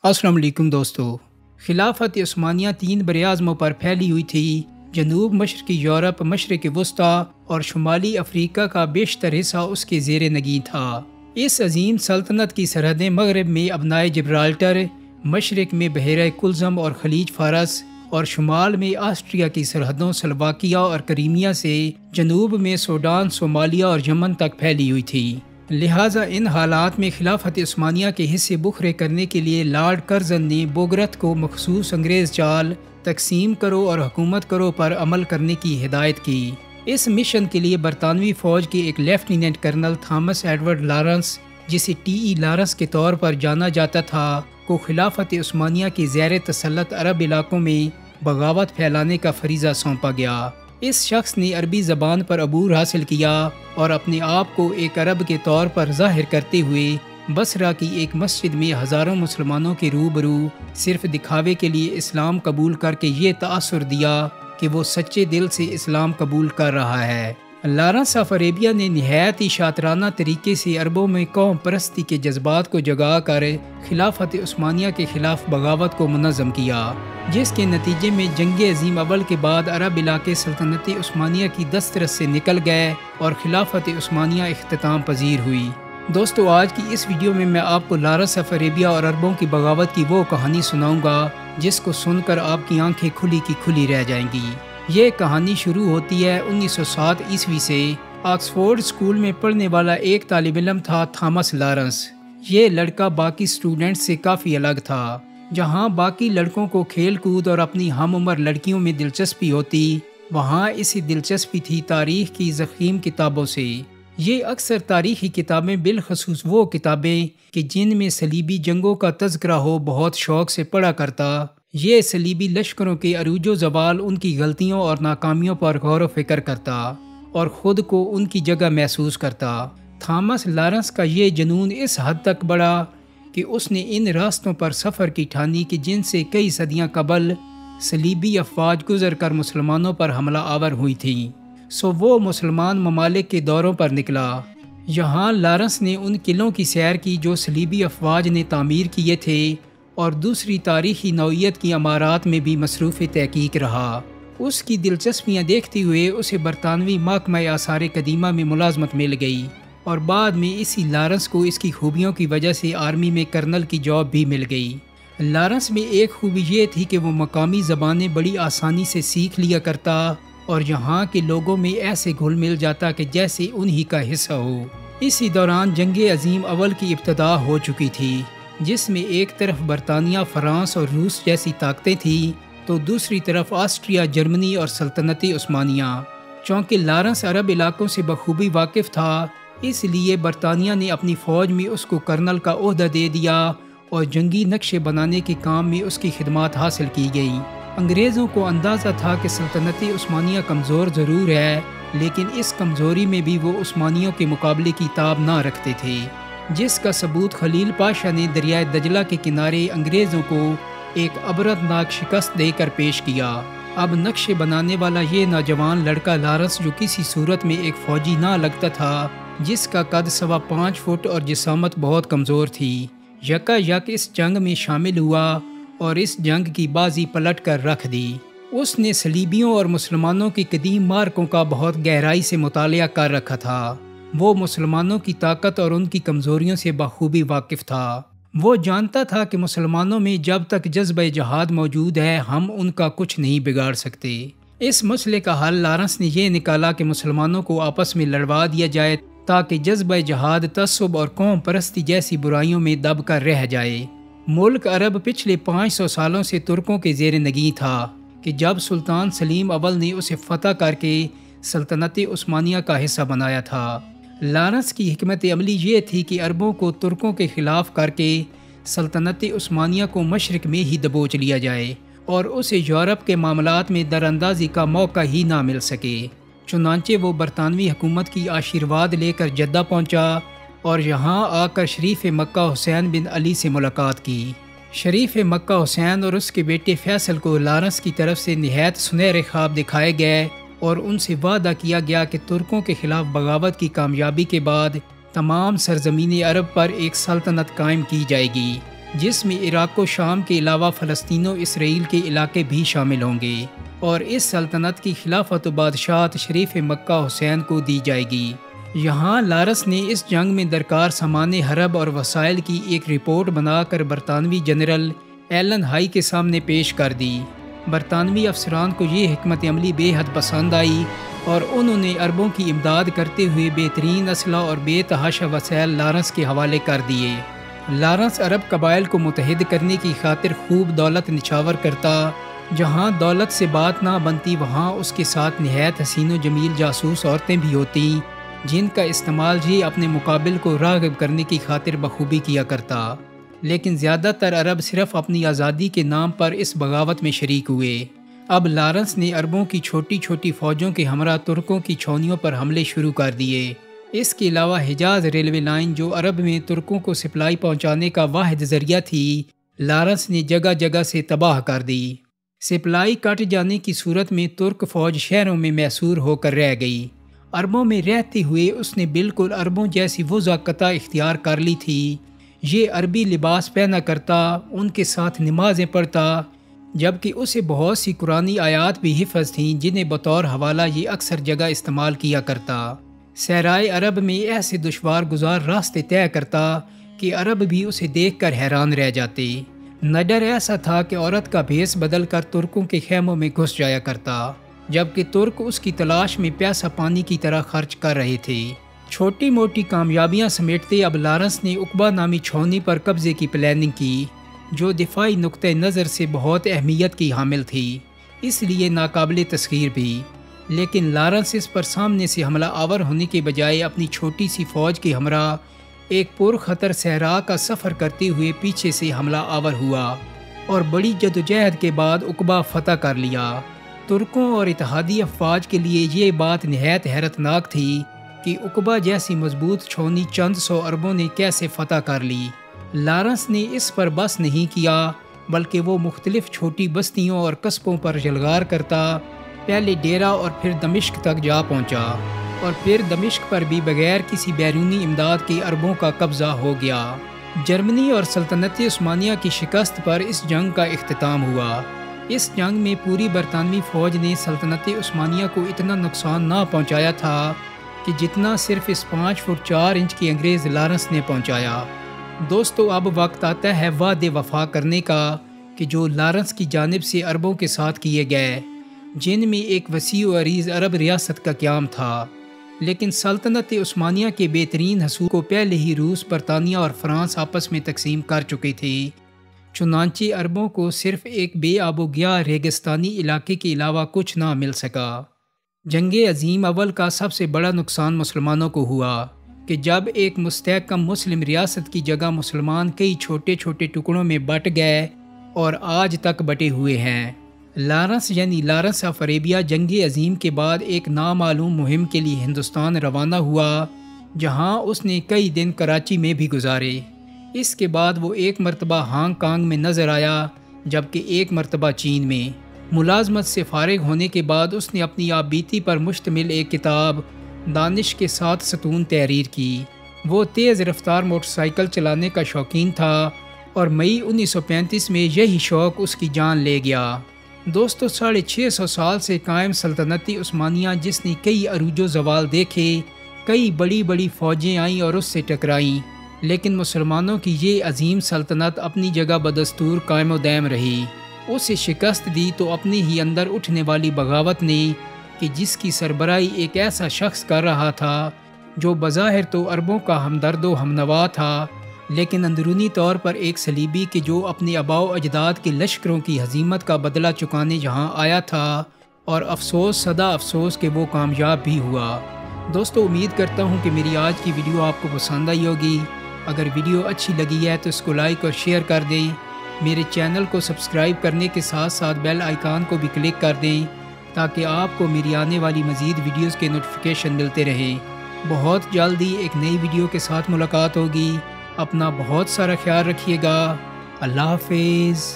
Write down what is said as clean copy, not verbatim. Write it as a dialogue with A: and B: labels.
A: السلام علیکم دوستو۔ خلافت عثمانیہ 3 براعظموں پر پھیلی ہوئی تھی۔ جنوب مشرقی یورپ، مشرق وسطیٰ اور شمالی افریقہ کا بیشتر حصہ اس کے زیر نگین تھا۔ اس عظیم سلطنت کی سرحدیں مغرب میں ابنائے جبرالٹر، مشرق میں بحیرہ کلزم اور خلیج فارس، اور شمال میں آسٹریا کی سرحدوں سلواکیہ اور کریمیا سے جنوب میں سوڈان، صومالیہ اور یمن تک پھیلی ہوئی تھی۔ لہٰذا ان حالات میں خلافت عثمانیہ کے حصے بکھرے کرنے کے لیے لارڈ کرزن نے بوگرت کو مخصوص انگریز چال تقسیم کرو اور حکومت کرو پر عمل کرنے کی ہدایت کی۔ اس مشن کے لیے برطانوی فوج کے ایک lieutenant colonel Thomas Edward Lawrence, جسے ٹی لارنس کے طور پر جانا جاتا تھا، کو خلافت عثمانیہ کے زیر تسلط عرب علاقوں میں بغاوت پھیلانے کا فریضہ سونپا گیا۔ اس شخص نے عربی زبان پر عبور حاصل کیا اور اپنے آپ کو ایک عرب کے طور پر ظاہر کرتے ہوئے بصرہ کی ایک مسجد میں ہزاروں مسلمانوں کے روبرو صرف دکھاوے کے لیے اسلام قبول کر کے یہ تاثر دیا کہ وہ سچے دل سے اسلام قبول کر رہا ہے۔ لارنس آف عربیہ نے نہایت ہی شاطرانہ طریقے سے عربوں میں قوم پرستی کے جذبات کو جگا کر خلافت عثمانیہ کے خلاف بغاوت کو منظم کیا، جس کے نتیجے میں جنگ عظیم اول کے بعد عرب علاقے سلطنت عثمانیہ کی دسترس سے نکل گئے اور خلافت عثمانیہ اختتام پذیر ہوئی۔ دوستو، آج کی اس ویڈیو میں آپ کو لارنس آف عربیہ اور عربوں کی بغاوت کی وہ کہانی سناؤں گا جس کو سن کر آپ کی آنکھیں کھلی کی کھلی رہ جائیں گی۔ یہ کہانی شروع ہوتی ہے 1907 عیسوی سے۔ آکسفورڈ اسکول میں پڑھنے والا ایک طالب علم تھا تھامس لارنس۔ یہ لڑکا باقی اسٹوڈنٹ سے کافی الگ تھا۔ جہاں باقی لڑکوں کو کھیل کود اور اپنی ہم عمر لڑکیوں میں دلچسپی ہوتی، وہاں اسی دلچسپی تھی تاریخ کی ضخیم کتابوں سے۔ یہ اکثر تاریخی کتابیں، بالخصوص وہ کتابیں کہ جن میں صلیبی جنگوں کا تذکرہ ہو، بہت شوق سے پڑھا کرتا۔ یہ صلیبی لشکروں کے عروج و زوال، ان کی غلطیوں اور ناکامیوں پر غور و فکر کرتا اور خود کو ان کی جگہ محسوس کرتا۔ تھامس لارنس کا یہ جنون اس حد تک بڑھا کہ اس نے ان راستوں پر سفر کی ٹھانی کہ جن سے کئی صدیاں قبل صلیبی افواج گزر کر مسلمانوں پر حملہ آور ہوئی تھیں۔ وہ مسلمان ممالک کے دوروں پر نکلا۔ یہاں لارنس نے ان قلعوں کی سیر کی جو صلیبی افواج نے تعمیر کیے تھے، اور دوسری تاریخی نوعیت کی عمارات میں بھی مصروف تحقیق رہا۔ اس کی دلچسپیاں دیکھتے ہوئے اسے برطانوی محکمہ آثار قدیمہ میں ملازمت مل گئی، اور بعد میں اسی لارنس کو اس کی خوبیوں کی وجہ سے آرمی میں کرنل کی جاب بھی مل گئی۔ لارنس میں ایک خوبی یہ تھی کہ وہ مقامی زبانیں بڑی آسانی سے سیکھ لیا کرتا اور یہاں کے لوگوں میں ایسے گھل مل جاتا کہ جیسے انہی کا حصہ ہو۔ اسی دوران جنگ عظیم اول کی ابتدا ہو چکی تھی، جس میں ایک طرف برطانیہ، فرانس اور روس جیسی طاقتیں تھیں تو دوسری طرف آسٹریا، جرمنی اور سلطنت عثمانیہ۔ چونکہ لارنس عرب علاقوں سے بخوبی واقف تھا، اس لیے برطانیہ نے اپنی فوج میں اس کو کرنل کا عہدہ دے دیا اور جنگی نقشے بنانے کے کام میں اس کی خدمات حاصل کی گئیں۔ انگریزوں کو اندازہ تھا کہ سلطنت عثمانیہ کمزور ضرور ہے، لیکن اس کمزوری میں بھی وہ عثمانیوں کے مقابلے کی تاب نہ رکھتے تھے، جس کا ثبوت خلیل پاشا نے دریائے دجلہ کے کنارے انگریزوں کو ایک عبرتناک شکست دے کر پیش کیا۔ اب نقشے بنانے والا یہ نوجوان لڑکا لارنس، جو کسی صورت میں ایک فوجی نہ لگتا تھا، جس کا قد 5.25 فٹ اور جسامت بہت کمزور تھی، یکا یک اس جنگ میں شامل ہوا اور اس جنگ کی بازی پلٹ کر رکھ دی۔ اس نے صلیبیوں اور مسلمانوں کی قدیم مارکوں کا بہت گہرائی سے مطالعہ کر رکھا تھا۔ وہ مسلمانوں کی طاقت اور ان کی کمزوریوں سے بخوبی واقف تھا۔ وہ جانتا تھا کہ مسلمانوں میں جب تک جذبہ جہاد موجود ہے، ہم ان کا کچھ نہیں بگاڑ سکتے۔ اس مسئلے کا حل لارنس نے یہ نکالا کہ مسلمانوں کو آپس میں لڑوا دیا جائے تاکہ جذبہ جہاد، تعصب اور قوم پرستی جیسی برائیوں میں دب کر رہ جائے۔ ملک عرب پچھلے 500 سالوں سے ترکوں کے زیر نگین تھا کہ جب سلطان سلیم اول نے اسے فتح کر کے سلطنت عثمانیہ کا حصہ بنایا تھا۔ لارنس کی حکمت عملی یہ تھی کہ عربوں کو ترکوں کے خلاف کر کے سلطنت عثمانیہ کو مشرق میں ہی دبوچ لیا جائے اور اسے یورپ کے معاملات میں دراندازی کا موقع ہی نہ مل سکے۔ چنانچہ وہ برطانوی حکومت کی آشیرواد لے کر جدہ پہنچا اور یہاں آ کر شریف مکہ حسین بن علی سے ملاقات کی۔ شریف مکہ حسین اور اس کے بیٹے فیصل کو لارنس کی طرف سے نہایت سنہرے خواب دکھائے گئے اور ان سے وعدہ کیا گیا کہ ترکوں کے خلاف بغاوت کی کامیابی کے بعد تمام سرزمین عرب پر ایک سلطنت قائم کی جائے گی۔ جس میں عراق و شام کے علاوہ فلسطین و اسرائیل کے علاقے بھی شامل ہوں گے، اور اس سلطنت کی خلافت و بادشاہت شریف مکہ حسین کو دی جائے گی۔ یہاں لارنس نے اس جنگ میں درکار سامان حرب اور وسائل کی ایک رپورٹ بنا کر برطانوی جنرل ایلن ہائی کے سامنے پیش کر دی۔ برطانوی افسران کو یہ حکمت عملی بے حد پسند آئی اور انہوں نے عربوں کی امداد کرتے ہوئے بہترین اسلحہ اور بے تحاشا وسائل لارنس کے حوالے کر دیے۔ لارنس عرب قبائل کو متحد کرنے کی خاطر خوب دولت نچھاور کرتا، جہاں دولت سے بات نہ بنتی وہاں اس کے ساتھ نہایت حسین و جمیل جاسوس عورتیں بھی ہوتیں، جن کا استعمال یہ اپنے مقابل کو راغب کرنے کی خاطر بخوبی کیا کرتا۔ لیکن زیادہ تر عرب صرف اپنی آزادی کے نام پر اس بغاوت میں شریک ہوئے۔ اب لارنس نے عربوں کی چھوٹی چھوٹی فوجوں کے ہمراہ ترکوں کی چھاؤنیوں پر حملے شروع کر دیے۔ اس کے علاوہ حجاز ریلوے لائن جو عرب میں ترکوں کو سپلائی پہنچانے کا واحد ذریعہ تھی، لارنس نے جگہ جگہ سے تباہ کر دی۔ سپلائی کٹ جانے کی صورت میں ترک فوج شہروں میں محصور ہو کر رہ گئی۔ عربوں میں رہتے ہوئے اس نے بالکل عربوں جیسی وہ ذائقہ اختیار کر لی تھی۔ یہ عربی لباس پہنا کرتا، ان کے ساتھ نمازیں پڑھتا، جبکہ اسے بہت سی قرآنی آیات بھی حفظ تھیں جنہیں بطور حوالہ یہ اکثر جگہ استعمال کیا کرتا۔ صحرائے عرب میں ایسے دشوار گزار راستے طے کرتا کہ عرب بھی اسے دیکھ کر حیران رہ جاتے۔ نڈر ایسا تھا کہ عورت کا بھیس بدل کر ترکوں کے خیموں میں گھس جایا کرتا، جبکہ ترک اس کی تلاش میں پیاسہ پانی کی طرح خرچ کر رہے تھے۔ چھوٹی موٹی کامیابیاں سمیٹتے اب لارنس نے عقبہ نامی چھاؤنی پر قبضے کی پلاننگ کی، جو دفاعی نقطہ نظر سے بہت اہمیت کی حامل تھی، اس لیے ناقابل تسخیر بھی۔ لیکن لارنس اس پر سامنے سے حملہ آور ہونے کے بجائے اپنی چھوٹی سی فوج کے ہمراہ ایک پرخطر صحرا کا سفر کرتے ہوئے پیچھے سے حملہ آور ہوا اور بڑی جدوجہد کے بعد عقبہ فتح کر لیا۔ ترکوں اور اتحادی افواج کے لیے یہ بات نہایت حیرت ناک تھی کہ عقبہ جیسی مضبوط چھاؤنی چند سو عربوں نے کیسے فتح کر لی۔ لارنس نے اس پر بس نہیں کیا، بلکہ وہ مختلف چھوٹی بستیوں اور قصبوں پر یلغار کرتا، پہلے ڈیرہ اور پھر دمشق تک جا پہنچا، اور پھر دمشق پر بھی بغیر کسی بیرونی امداد کے عربوں کا قبضہ ہو گیا۔ جرمنی اور سلطنت عثمانیہ کی شکست پر اس جنگ کا اختتام ہوا۔ اس جنگ میں پوری برطانوی فوج نے سلطنت عثمانیہ کو اتنا نقصان نہ پہنچایا تھا کہ جتنا صرف اس 5 فٹ 4 انچ کی انگریز لارنس نے پہنچایا۔ دوستو، اب وقت آتا ہے وعدے وفا کرنے کا کہ جو لارنس کی جانب سے عربوں کے ساتھ کیے گئے، جن میں ایک وسیع و عریض عرب ریاست کا قیام تھا۔ لیکن سلطنت عثمانیہ کے بہترین حصول کو پہلے ہی روس، برطانیہ اور فرانس آپس میں تقسیم کر چکے تھے۔ چنانچہ عربوں کو صرف ایک بے آب و گیا ریگستانی علاقے کے علاوہ کچھ نہ مل سکا۔ جنگ عظیم اول کا سب سے بڑا نقصان مسلمانوں کو ہوا کہ جب ایک مستحکم مسلم ریاست کی جگہ مسلمان کئی چھوٹے چھوٹے ٹکڑوں میں بٹ گئے اور آج تک بٹے ہوئے ہیں۔ لارنس یعنی لارنس آف عربیہ جنگ عظیم کے بعد ایک نامعلوم مہم کے لیے ہندوستان روانہ ہوا، جہاں اس نے کئی دن کراچی میں بھی گزارے۔ اس کے بعد وہ ایک مرتبہ ہانگ کانگ میں نظر آیا، جبکہ ایک مرتبہ چین میں۔ ملازمت سے فارغ ہونے کے بعد اس نے اپنی آپ بیتی پر مشتمل ایک کتاب دانش کے 7 ستون تحریر کی۔ وہ تیز رفتار موٹر سائیکل چلانے کا شوقین تھا اور مئی 1935 میں یہی شوق اس کی جان لے گیا۔ دوستو، 650 سال سے قائم سلطنت عثمانیہ جس نے کئی عروج و زوال دیکھے، کئی بڑی بڑی فوجیں آئیں اور اس سے ٹکرائیں، لیکن مسلمانوں کی یہ عظیم سلطنت اپنی جگہ بدستور قائم و دائم رہی۔ اسے شکست دی تو اپنے ہی اندر اٹھنے والی بغاوت نے، کہ جس کی سربراہی ایک ایسا شخص کر رہا تھا جو بظاہر تو عربوں کا ہمدرد و ہمنوا تھا، لیکن اندرونی طور پر ایک صلیبی کہ جو اپنے آباء و اجداد کے لشکروں کی ہزیمت کا بدلہ چکانے یہاں آیا تھا، اور افسوس صدا افسوس کہ وہ کامیاب بھی ہوا۔ دوستو، امید کرتا ہوں کہ میری آج کی ویڈیو آپ کو پسند آئی ہوگی۔ اگر ویڈیو اچھی لگی ہے تو اس کو لائک اور شیئر کر دیں۔ میرے چینل کو سبسکرائب کرنے کے ساتھ ساتھ بیل آئیکن کو بھی کلک کر دیں تاکہ آپ کو میری آنے والی مزید ویڈیوز کے نوٹیفیکیشن ملتے رہیں۔ بہت جلدی ایک نئی ویڈیو کے ساتھ ملاقات ہوگی۔ اپنا بہت سارا خیال رکھیے گا۔ اللہ حافظ۔